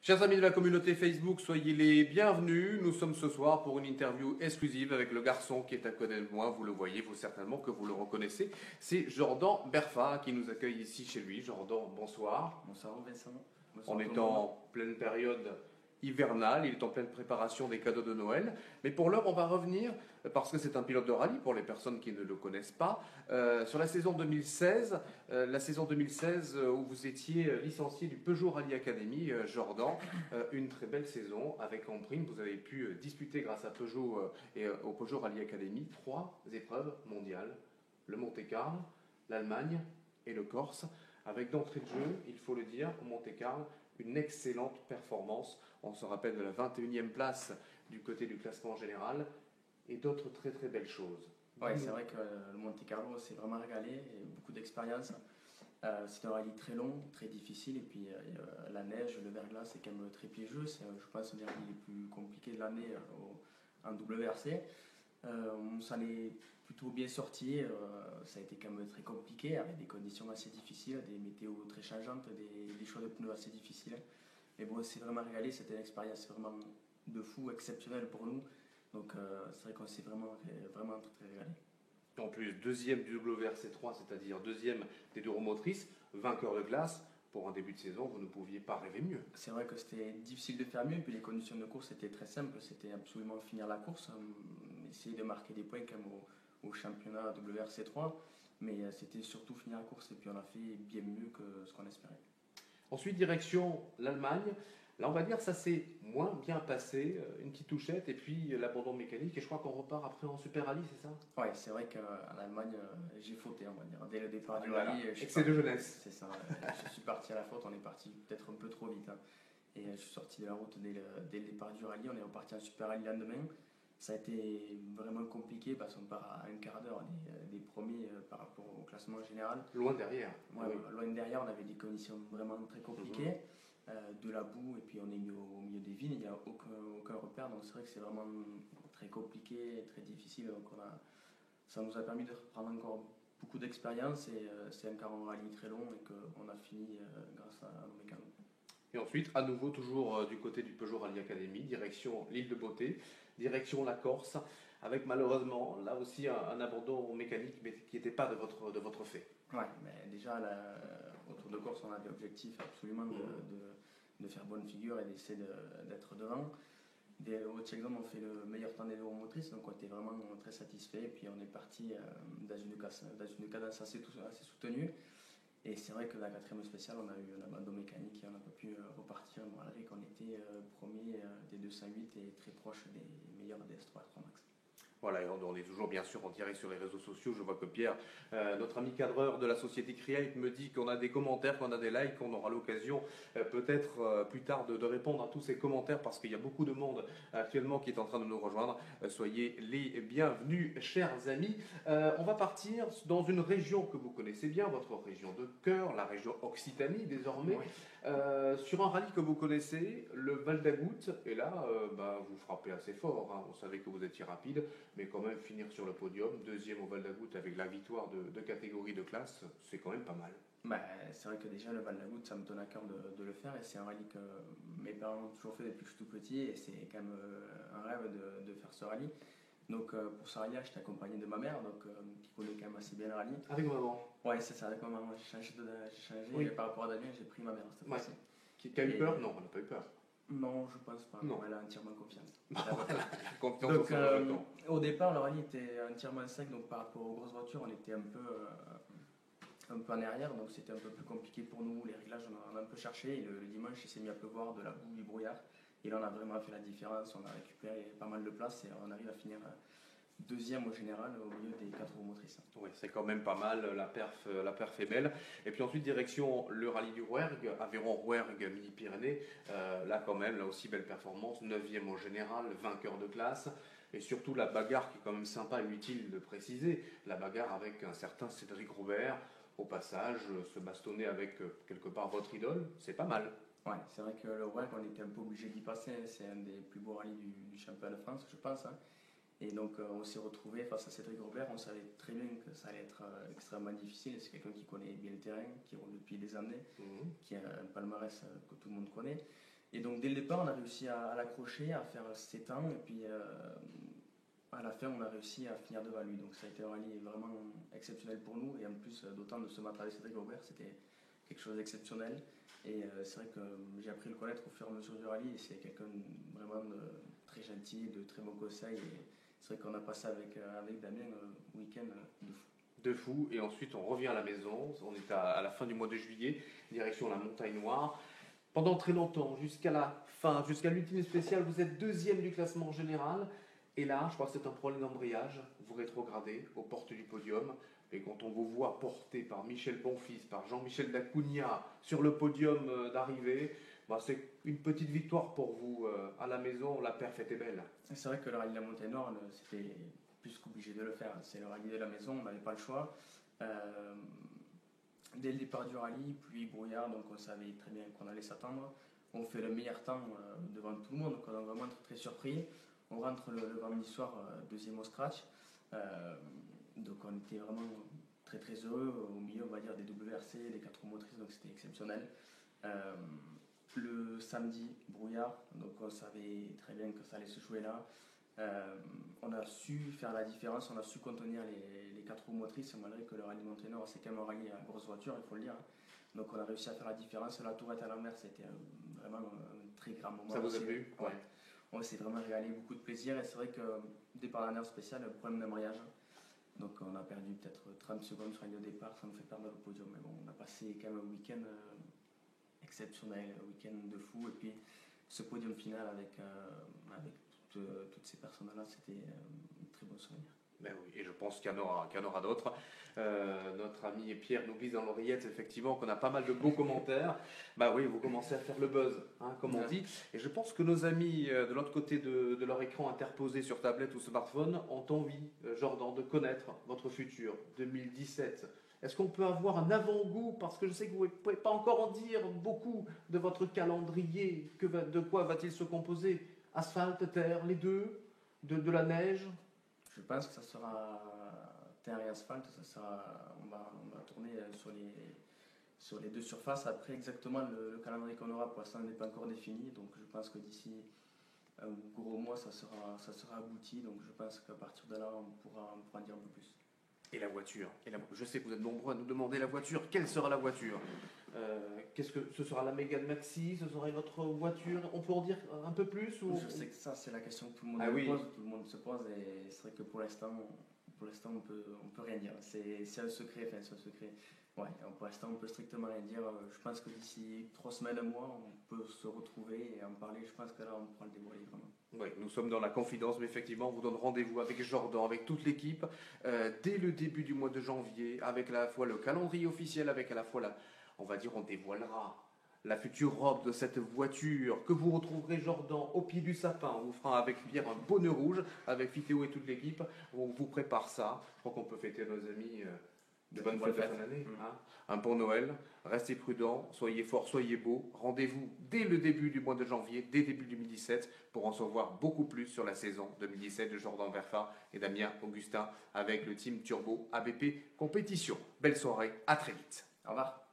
Chers amis de la communauté Facebook, soyez les bienvenus. Nous sommes ce soir pour une interview exclusive avec le garçon qui est à côté de moi. Vous le voyez, vous certainement que vous le reconnaissez. C'est Jordan Berfa qui nous accueille ici chez lui. Jordan, bonsoir. Bonsoir Vincent. Bonsoir On est en pleine période hivernale, il est en pleine préparation des cadeaux de Noël. Mais pour l'heure, on va revenir, parce que c'est un pilote de rallye, pour les personnes qui ne le connaissent pas, sur la saison 2016. La saison 2016 où vous étiez licencié du Peugeot Rally Academy, Jordan. Une très belle saison avec en prime. Vous avez pu disputer grâce à Peugeot et au Peugeot Rally Academy 3 épreuves mondiales. Le Monte-Carlo, l'Allemagne et le Corse. Avec d'entrée de jeu, il faut le dire, au Monte-Carlo, une excellente performance. On se rappelle de la 21e place du côté du classement général et d'autres très très belles choses. Oui, c'est vrai que le Monte Carlo s'est vraiment régalé, et beaucoup d'expérience. C'est un rallye très long, très difficile, et puis la neige, le verglas, c'est quand même très piégeux. C'est, je pense, un des rallyes les plus compliqués de l'année en WRC. On s'en est plutôt bien sorti. Ça a été quand même très compliqué, avec des conditions assez difficiles, des météos très changeantes, des choix de pneus assez difficiles. Mais bon, c'est vraiment régalé. C'était une expérience vraiment de fou, exceptionnelle pour nous. Donc c'est vrai qu'on s'est vraiment très régalé. En plus, deuxième du WRC3, c'est-à-dire deuxième des deux roues motrices, vainqueur de glace. Pour un début de saison, vous ne pouviez pas rêver mieux. C'est vrai que c'était difficile de faire mieux, puis les conditions de course étaient très simples. C'était absolument finir la course, essayer de marquer des points comme au championnat WRC3, mais c'était surtout finir la course, et puis on a fait bien mieux que ce qu'on espérait. Ensuite, direction l'Allemagne. Là, on va dire ça s'est moins bien passé, une petite touchette et puis l'abandon mécanique. Et je crois qu'on repart après en Super Rallye, c'est ça? Ouais, c'est vrai qu'en Allemagne, j'ai fauté, on va dire. Dès le départ du Voilà. rallye, Excès de jeunesse. c'est ça, je suis parti à la faute, on est parti peut-être un peu trop vite. Et je suis sorti de la route dès le départ du rallye, on est reparti en Super Rallye le lendemain. Ça a été vraiment compliqué parce qu'on part à un quart d'heure des premiers par rapport au classement général. Loin derrière. Ouais, oui. Loin derrière, on avait des conditions vraiment très compliquées, de la boue, et puis on est mis au milieu des vignes, il n'y a aucun repère, donc c'est vrai que c'est vraiment très compliqué, très difficile. Donc ça nous a permis de reprendre encore beaucoup d'expérience, et c'est encore un rallye très long et qu'on a fini grâce à nos mécanos. Et ensuite, à nouveau, toujours du côté du Peugeot Rally Academy, direction l'île de Beauté, direction la Corse, avec malheureusement, là aussi, un abandon mécanique, mais qui n'était pas de votre fait. Ouais, mais déjà, au Tour de Corse, on avait l'objectif absolument de faire bonne figure et d'essayer d'être devant. Au Tchèque-Zone, on fait le meilleur temps des deux roues motrices, donc on était vraiment très satisfait. Et puis on est parti dans une cadence assez soutenue. Et c'est vrai que dans la quatrième spéciale, on a eu un abandon mécanique et on n'a pas pu repartir, malgré qu'on était premier des 208 et très proche des meilleurs des S3 3 Max. Voilà, et on est toujours bien sûr en direct sur les réseaux sociaux. Je vois que Pierre, notre ami cadreur de la société Create, me dit qu'on a des commentaires, qu'on a des likes, qu'on aura l'occasion peut-être plus tard de répondre à tous ces commentaires, parce qu'il y a beaucoup de monde actuellement qui est en train de nous rejoindre. Soyez les bienvenus, chers amis. On va partir dans une région que vous connaissez bien, votre région de cœur, la région Occitanie désormais, oui. Sur un rallye que vous connaissez, le Val d'Agout. Et là, vous frappez assez fort, hein. On savait que vous étiez rapide, mais quand même finir sur le podium, deuxième au Val d'Agout avec la victoire de catégorie de classe, c'est quand même pas mal. C'est vrai que déjà le Val d'Agout, ça me donne à cœur de le faire, et c'est un rallye que mes parents ont toujours fait depuis que je suis tout petit, et c'est quand même un rêve de faire ce rallye. Donc pour ce rallye, j'étais accompagné de ma mère, qui connaît quand même assez bien le rallye. Avec maman? Ouais, c'est ça, avec ma maman. J'ai changé, oui. Par rapport à Damien, j'ai pris ma mère cette fois-ci. Qui a eu peur? Non, elle n'a pas eu peur. Non, je pense pas. Non. Elle a entièrement confiance. Confiance donc, au au départ, le rallye était entièrement sec, donc par rapport aux grosses voitures, on était un peu en arrière, donc c'était un peu plus compliqué pour nous. Les réglages, on a un peu cherché, et le dimanche, il s'est mis à pleuvoir, de la boue, du brouillard. Et là, on a vraiment fait la différence, on a récupéré pas mal de place, et on arrive à finir deuxième au général au milieu des 4 roues motrices. Oui, c'est quand même pas mal, la perf est belle. Et puis ensuite, direction le rallye du Rouergue, Aveyron-Rouergue, Midi-Pyrénées. Là quand même, là aussi belle performance, 9e au général, vainqueur de classe. Et surtout la bagarre qui est quand même sympa et utile de préciser, la bagarre avec un certain Cédric Robert. Au passage, se bastonner avec quelque part votre idole, c'est pas mal. Ouais, c'est vrai que le Rouergue, on était un peu obligé d'y passer. C'est un des plus beaux rallyes du championnat de France, je pense. Et donc on s'est retrouvé face à Cédric Robert. On savait très bien que ça allait être extrêmement difficile. C'est quelqu'un qui connaît bien le terrain, qui roule depuis des années, qui a un palmarès que tout le monde connaît. Et donc dès le départ, on a réussi à l'accrocher, à faire ses temps, et puis à la fin, on a réussi à finir devant lui. Donc ça a été un rallye vraiment exceptionnel pour nous, et en plus, d'autant de se battre avec Cédric Aubert, c'était quelque chose d'exceptionnel. Et c'est vrai que j'ai appris à le connaître au fur et à mesure du rallye, et c'est quelqu'un vraiment très gentil, de très bons conseils. Et c'est vrai qu'on a passé avec Damien un week-end de fou. De fou, et ensuite on revient à la maison, on est à la fin du mois de juillet, direction la Montagne Noire. Pendant très longtemps, jusqu'à la fin, jusqu'à l'ultime spéciale, vous êtes deuxième du classement général, et là, je crois que c'est un problème d'embrayage, vous rétrogradez aux portes du podium, et quand on vous voit porté par Michel Bonfils, par Jean-Michel Dacugna sur le podium d'arrivée, bah, c'est une petite victoire pour vous à la maison, la perf était belle. C'est vrai que le rallye de la Montagne Noire, c'était plus qu'obligé de le faire. C'est le rallye de la maison, on n'avait pas le choix. Dès le départ du rallye, pluie, brouillard, donc on savait très bien qu'on allait s'attendre. On fait le meilleur temps devant tout le monde, donc on est vraiment très surpris. On rentre le vendredi soir, deuxième au scratch. Donc on était vraiment très très heureux. Au milieu, on va dire, des WRC, des 4 roues motrices, donc c'était exceptionnel. Le samedi, brouillard, donc on savait très bien que ça allait se jouer là. On a su faire la différence, on a su contenir les 4 roues motrices, malgré que le rallye Montagne Noire c'est quand même un rallye à grosse voiture, il faut le dire. Donc on a réussi à faire la différence. La tourette à l'envers, c'était vraiment un très grand moment. Ça vous a plu? Ouais. On s'est vraiment régalé, beaucoup de plaisir. Et c'est vrai que départ d'un air spécial, le problème d'embrayage. Donc on a perdu peut-être 30 secondes sur la ligne de départ, ça nous fait perdre le podium. Mais bon, on a passé quand même un week-end exceptionnel, un week-end de fou. Et puis ce podium final avec toutes ces personnes-là, c'était un très bon souvenir. Ben oui, et je pense qu'il y en aura d'autres. Notre ami Pierre nous glisse dans l'oreillette, effectivement, qu'on a pas mal de beaux commentaires. Bah oui, vous commencez à faire le buzz, hein, comme on dit. Et je pense que nos amis de l'autre côté de leur écran interposé sur tablette ou smartphone ont envie, Jordan, de connaître votre futur 2017. Est-ce qu'on peut avoir un avant-goût? Parce que je sais que vous ne pouvez pas encore en dire beaucoup de votre calendrier. De quoi va-t-il se composer? Asphalte, terre, les deux? De la neige? Je pense que ça sera terre et asphalte. On va tourner sur les deux surfaces. Après, exactement le calendrier qu'on aura pour l'instant n'est pas encore défini. Donc je pense que d'ici un gros mois, ça sera abouti. Donc je pense qu'à partir de là, on pourra en dire un peu plus. Et la voiture. Je sais que vous êtes nombreux à nous demander la voiture. Quelle sera la voiture? Qu'est-ce que ce sera? La Mégane Maxi? Ce sera une autre voiture? On peut en dire un peu plus ou... Je sais que ça, c'est la question que tout le monde pose. Tout le monde se pose, et c'est vrai que pour l'instant, on peut rien dire. C'est un secret. Enfin, c'est un secret. Ouais, pour l'instant, on peut strictement rien dire. Je pense que d'ici 3 semaines, un mois, on peut se retrouver et en parler. Je pense que là, on pourra le dévoiler vraiment. Oui, nous sommes dans la confidence, mais effectivement, on vous donne rendez-vous avec Jordan, avec toute l'équipe, dès le début du mois de janvier, avec à la fois le calendrier officiel, avec à la fois on va dire, on dévoilera la future robe de cette voiture que vous retrouverez, Jordan, au pied du sapin. On vous fera avec Pierre un bonnet rouge, avec Fitéo et toute l'équipe. On vous prépare ça. Je crois qu'on peut fêter nos amis de bonnes fêtes de fin d'année. Hein. Un bon Noël. Restez prudents, soyez forts, soyez beaux. Rendez-vous dès le début du mois de janvier, dès début 2017, pour en savoir beaucoup plus sur la saison 2017 de Jordan Verfa et Damien Augustin avec le team Turbo ABP Compétition. Belle soirée, à très vite. Au revoir.